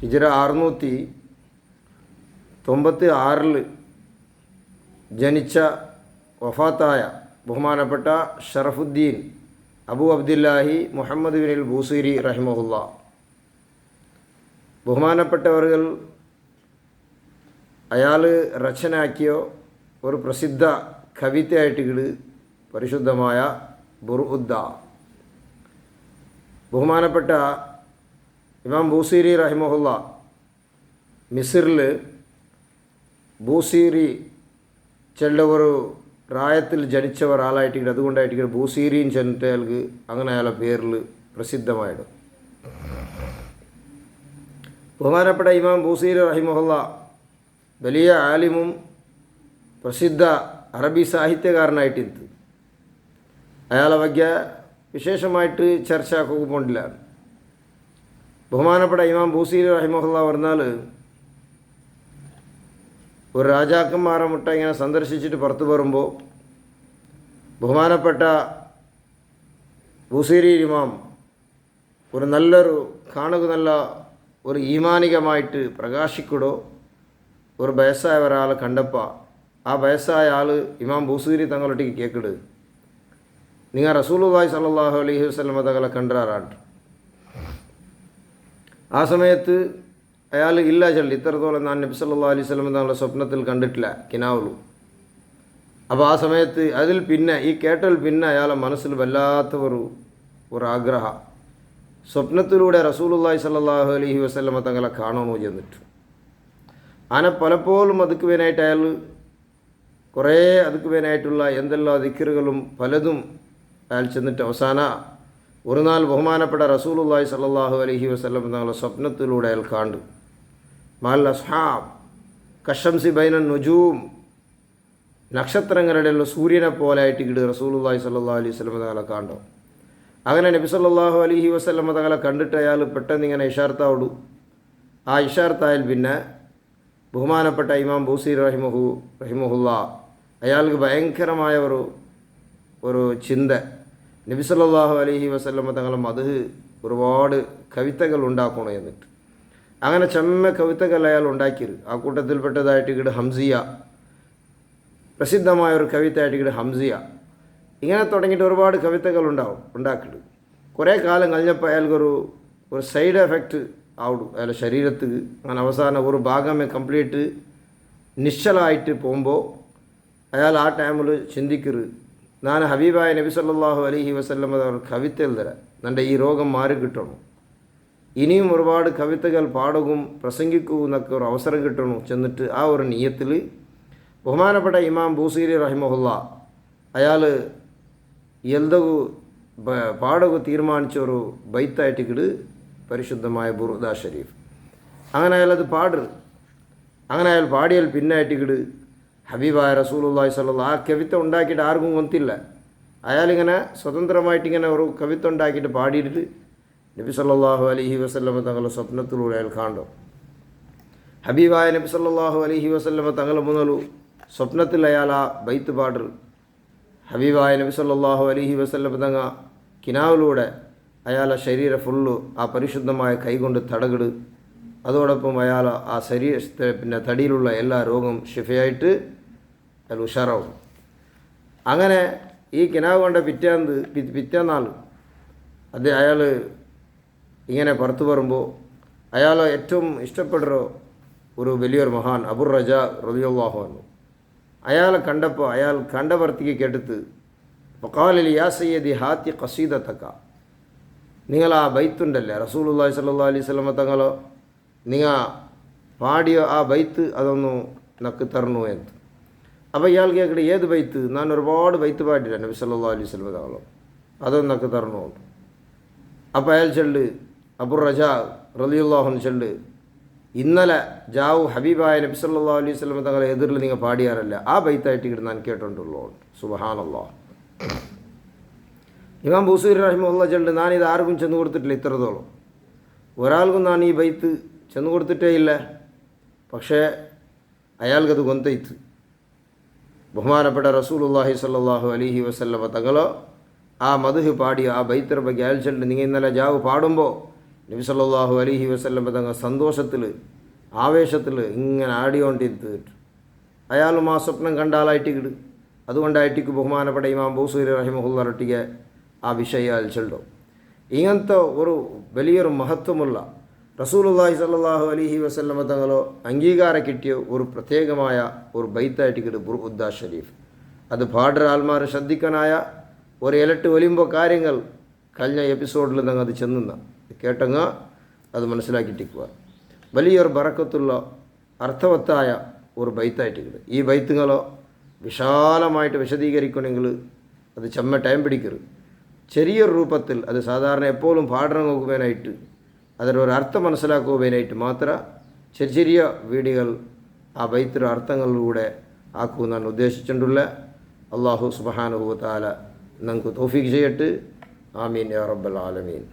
ഹിജ്റ 696 ജനിച്ച വഫാത്തായ ബഹുമാനപ്പെട്ട ഷറഫുദ്ദീൻ അബൂ അബ്ദില്ലാഹി മുഹമ്മദ് ബിൻ ബൂസീരി റഹിമഹുല്ല ബഹുമാനപ്പെട്ടവர்கள் അയാൾ രചനാക്കിയ ഒരു പ്രസിദ്ധ കവിതയായിട്ട് പരിശുദ്ധമായ ബുർഉദ്ദ. ബഹുമാനപ്പെട്ട ഇമാം ബൂസീരി റഹിമഹുല്ല മിസ്റിൽ ബൂസീരി ചെല്ല ഒരു പ്രായത്തിൽ ജനിച്ച ഒരാളായിട്ട് അതുകൊണ്ടായിട്ട് ബൂസീരിൻ ചെന്നിട്ട് അയാൾക്ക് അങ്ങനെ അയാളുടെ പേരിൽ പ്രസിദ്ധമായത്. ബഹുമാനപ്പെട്ട ഇമാം ബൂസീരി റഹിമഹുല്ല വലിയ ആലിമും പ്രസിദ്ധ അറബി സാഹിത്യകാരനായിട്ടിരുന്നു. അയാളെ വയ്യ വിശേഷമായിട്ട് ചർച്ച ആക്കുകൊണ്ടില്ല. ബഹുമാനപ്പെട്ട ഇമാം ബൂസീരി റഹിമഹുല്ല പറഞ്ഞാൽ ഒരു രാജാക്കന്മാരെ മുട്ട ഇങ്ങനെ സന്ദർശിച്ചിട്ട് പുറത്തു വരുമ്പോൾ ബഹുമാനപ്പെട്ട ബൂസീരി ഇമാം ഒരു നല്ലൊരു കാണുക നല്ല ഒരു ഈമാനികമായിട്ട് പ്രകാശിക്കൂടോ ഒരു വയസ്സായ ഒരാളെ കണ്ടപ്പോൾ ആ വയസ്സായ ആൾ ഇമാം ബൂസീരി തങ്ങളൊട്ടിക്ക് കേൾക്കിട്, നിങ്ങൾ റസൂലുള്ളാഹി സ്വല്ലല്ലാഹു അലൈഹി വസല്ലമ തങ്ങളെ കണ്ടാറാണ്. ആ സമയത്ത് അയാൾ ഇല്ല ചൊല്ലി ഇത്രത്തോളം ഞാൻ നബി സല്ലല്ലാഹു അലൈഹി വസല്ലമ തങ്ങളെ സ്വപ്നത്തിൽ കണ്ടിട്ടില്ല കിനാവുള്ളൂ. അപ്പോൾ ആ സമയത്ത് അതിൽ പിന്നെ ഈ കേട്ടൽ പിന്നെ അയാളെ മനസ്സിൽ വല്ലാത്ത ഒരു ആഗ്രഹം, സ്വപ്നത്തിലൂടെ റസൂലുള്ളാഹി സ്വല്ലല്ലാഹു അലൈഹി വസല്ലമ തങ്ങളെ കാണണോ ചെന്നിട്ട്. അങ്ങനെ പലപ്പോഴും അതുക്ക് വേനായിട്ട് അയാൾ കുറേ അതുക്ക് വേനായിട്ടുള്ള എന്തെല്ലാം ദിക്റുകളും പലതും അയാൾ ചെന്നിട്ട് അവസാന ഒരു നാൾ ബഹുമാനപ്പെട്ട റസൂലുള്ളാഹി സ്വല്ലല്ലാഹു അലൈഹി വസല്ലം തങ്ങളെ സ്വപ്നത്തിലൂടെ അയാൾ കണ്ടു. മാൽ അസ്ഹാബ് കശംസി ബൈനൻ നുജൂം, നക്ഷത്രങ്ങളുടെ സൂര്യനെ പോലെ ആയിട്ട് റസൂലുള്ളാഹി സ്വല്ലല്ലാഹു അലൈഹി വസല്ലം തങ്ങളെ കണ്ടു. അങ്ങനെ നബി സല്ലല്ലാഹു അലൈഹി വസല്ലം തങ്ങളെ കണ്ടിട്ട് അയാൾ പെട്ടെന്ന് ഇങ്ങനെ ഇഷാർത്താവിടു. ആ ഇഷാർത്തായാൽ പിന്നെ ബഹുമാനപ്പെട്ട ഇമാം ബൂസീരി റഹിമഹുല്ല അയാൾക്ക് ഭയങ്കരമായ ഒരു ചിന്ത, നബി സല്ലല്ലാഹു അലൈഹി വസല്ലം തങ്ങളെ മദ്ഹ് ഒരുപാട് കവിതകൾ ഉണ്ടാക്കണം എന്നിട്ട്. അങ്ങനെ ചെമ്മ കവിതകൾ അയാൾ ഉണ്ടാക്കിയത്. ആ കൂട്ടത്തിൽപ്പെട്ടതായിട്ട് ഹംസിയ, പ്രസിദ്ധമായൊരു കവിതയായിട്ട് ഹംസിയ. ഇങ്ങനെ തുടങ്ങിയിട്ട് ഒരുപാട് കവിതകൾ ഉണ്ടാക്കിയിട്ട് കുറേ കാലം കഴിഞ്ഞപ്പോൾ അയാൾക്കൊരു സൈഡ് എഫക്റ്റ് ആവിടും അയാളുടെ ശരീരത്തിൽ. അങ്ങനെ അവസാനം ഒരു ഭാഗമേ കംപ്ലീറ്റ് നിശ്ചലമായിട്ട് പോകുമ്പോൾ അയാൾ ആ ടൈമിൽ ചിന്തിക്കരുത്, ഞാൻ ഹബീബായ നബി സല്ലല്ലാഹു അലൈഹി വസല്ലം കവിത എഴുതരാം, എൻ്റെ ഈ രോഗം മാറി കിട്ടണം, ഇനിയും ഒരുപാട് കവിതകൾ പാടുകയും പ്രസംഗിക്കുകയും എന്നൊക്കെ ഒരു അവസരം കിട്ടണം ചെന്നിട്ട് ആ ഒരു നിയത്തിൽ ബഹുമാനപ്പെട്ട ഇമാം ബൂസീരി റഹിമഹുല്ല അയാൾ എൽതകു പാടുക തീരുമാനിച്ച ഒരു ബൈത്തായിട്ട് പരിശുദ്ധമായ ബുർദ ഷരീഫ്. അങ്ങനെ അയാളത് പാടരുത്. അങ്ങനെ അയാൾ പാടിയാൽ പിന്നായിട്ട് ഹബീബായ റസൂലുള്ളാഹി സ്വല്ലല്ലാഹു ആ കവിത ഉണ്ടാക്കിയിട്ട് ആർക്കും കൊത്തില്ല. അയാളിങ്ങനെ സ്വതന്ത്രമായിട്ടിങ്ങനെ ഒരു കവിത ഉണ്ടാക്കിയിട്ട് പാടിയിട്ട് നബി സല്ലല്ലാഹു അലൈഹി വസല്ലമ തങ്ങളുടെ സ്വപ്നത്തിലൂടെ അയാൾ കണ്ടു. ഹബീബായ നബി സല്ലല്ലാഹു അലൈഹി വസല്ലമ തങ്ങൾ മുതൽ സ്വപ്നത്തിൽ അയാൾ ആ ബൈത്ത് പാടർ. ഹബീബായ നബി സല്ലല്ലാഹു അലൈഹി വസല്ലമ തങ്ങ കിനാവിലൂടെ അയാളെ ശരീരം ഫുള്ള് ആ പരിശുദ്ധമായ കൈകൊണ്ട് തടകിട്. അതോടൊപ്പം അയാൾ ആ ശരീരത്തെ പിന്നെ തടിയിലുള്ള എല്ലാ രോഗം ഷിഫയായിട്ട് അയാൾ ഉഷാറാവും. അങ്ങനെ ഈ കിനാവ് കൊണ്ട പിറ്റേന്നാൾ അയാൾ ഇങ്ങനെ പുറത്തു വരുമ്പോൾ അയാൾ ഏറ്റവും ഇഷ്ടപ്പെടുന്ന ഒരു വലിയൊരു മഹാൻ അബുർ റജാ റളിയല്ലാഹു അൻഹു അയാളെ കണ്ടപ്പോൾ അയാൾ കണ്ട വർത്തിക്ക് കേട്ടിട്ട് വഖാല യാ സയ്യിദി ഹാത്തി ഖസീദതക, നിങ്ങൾ ആ ബൈത്തുണ്ടല്ലേ റസൂലുള്ളാഹി സ്വല്ലല്ലാഹു അലൈഹി വസല്ലം തങ്ങൾ നിങ്ങൾ പാടിയ ആ ബൈത്ത് അതൊന്നു നക്ക് തരണു എന്ന്. അപ്പോൾ ഇയാൾ കേൾക്കട്ടെ, ഏത് ബൈത്ത്? ഞാൻ ഒരുപാട് ബൈത്ത് പാടില്ല നബി സല്ലല്ലാഹു അലൈഹി വസല്ലം തങ്ങൾ, അതൊന്ന് നക്ക് തരണു. അപ്പോൾ അയാൾ ചെല്ല് അബുർ റജാ റളിയല്ലാഹു അൻഹു ചെല്ല്, ഇന്നലെ ജാവു ഹബീബായ നബി സല്ലല്ലാഹു അലൈഹി വസല്ലം തങ്ങളെ എതിരിൽ നിങ്ങൾ പാടിയാറല്ല, ആ ബൈത്തായിട്ട് ഞാൻ കേട്ടിട്ടുള്ളൂ. സുബ്ഹാനല്ലാഹ്. ഇമാം ബൂസീരി റഹിമഹുല്ലാ ചെല്ല്, ഞാനിത് ആർക്കും ചെന്ന് കൊടുത്തിട്ടില്ല, ഇത്രത്തോളം ഒരാൾക്കും ഞാൻ ഈ ബൈത്ത് ചെന്ന് കൊടുത്തിട്ടേ ഇല്ല. പക്ഷേ അയാൾക്കത് ഗൊന്തയിത്ത്. ബഹുമാനപ്പെട്ട റസൂലുള്ളാഹി സ്വല്ലല്ലാഹു അലൈഹി വസല്ലമ തങ്ങൾ ആ മദ്ഹ് പാടിയ ആ ബൈത്തർ ಬಗ್ಗೆ അയാൾ ചെല്ല്, നിങ്ങൾ ഇന്നലെ ജാവ് പാടുമ്പോൾ നബി സല്ലല്ലാഹു അലൈഹി വസല്ലം തങ്ങൾ സന്തോഷത്തിൽ ആവേശത്തിൽ ഇങ്ങനെ ആടിക്കൊണ്ടിരുത്തിട്ട് അയാളും ആ സ്വപ്നം കണ്ടാലായിട്ടിക്കിട് അതുകൊണ്ടായിട്ടിക്ക് ബഹുമാനപ്പെട്ട ഇമാം ബൂസൂരി റഹിമഹുല്ലാ ഒട്ടിಗೆ ആ വിഷയം അയച്ചിട്ടുണ്ടോ. ഇങ്ങനത്തെ ഒരു വലിയൊരു മഹത്വമുള്ള റസൂലുള്ളാഹി സ്വല്ലല്ലാഹു അലൈഹി വസല്ലം തങ്ങളോ അംഗീകാരം കിട്ടിയ ഒരു പ്രത്യേകമായ ഒരു ബൈത്തായിട്ടിക്കിട് ബുർഉദ്ദ ഷരീഫ്. അത് പാടുന്ന ആൾമാർ ശ്രദ്ധിക്കാനായ ഒരു ഇലട്ട് ഒലിയുമ്പോൾ കാര്യങ്ങൾ കഴിഞ്ഞ എപ്പിസോഡിൽ നിങ്ങൾ അത് ചെന്നുന്ന കേട്ടങ്ങ അത് മനസ്സിലാക്കിയിട്ടിക്കുക. വലിയൊരു ബറക്കത്തുള്ള അർത്ഥവത്തായ ഒരു ബൈത്തായിട്ടിക്കിട്. ഈ ബൈത്തുകളോ വിശാലമായിട്ട് വിശദീകരിക്കണമെങ്കിൽ അത് ചെമ്മ ടൈം പിടിക്കരുത്. ചെറിയൊരു രൂപത്തിൽ അത് സാധാരണ എപ്പോഴും പാടണം നോക്കുവാനായിട്ട് അതിനൊരു അർത്ഥം മനസ്സിലാക്കുവാനായിട്ട് മാത്രം ചെറിയ ചെറിയ വീഡിയോകൾ ആ ബൈത്തിൻ്റെ അർത്ഥങ്ങളിലൂടെ ആക്കുമെന്നാണ് ഉദ്ദേശിച്ചിട്ടുള്ള. അള്ളാഹു സുബ്ഹാനഹു വ തആല നമുക്ക് തൗഫീഖ് ചെയ്യട്ടെ. ആമീൻ യാ റബ്ബൽ ആലമീൻ.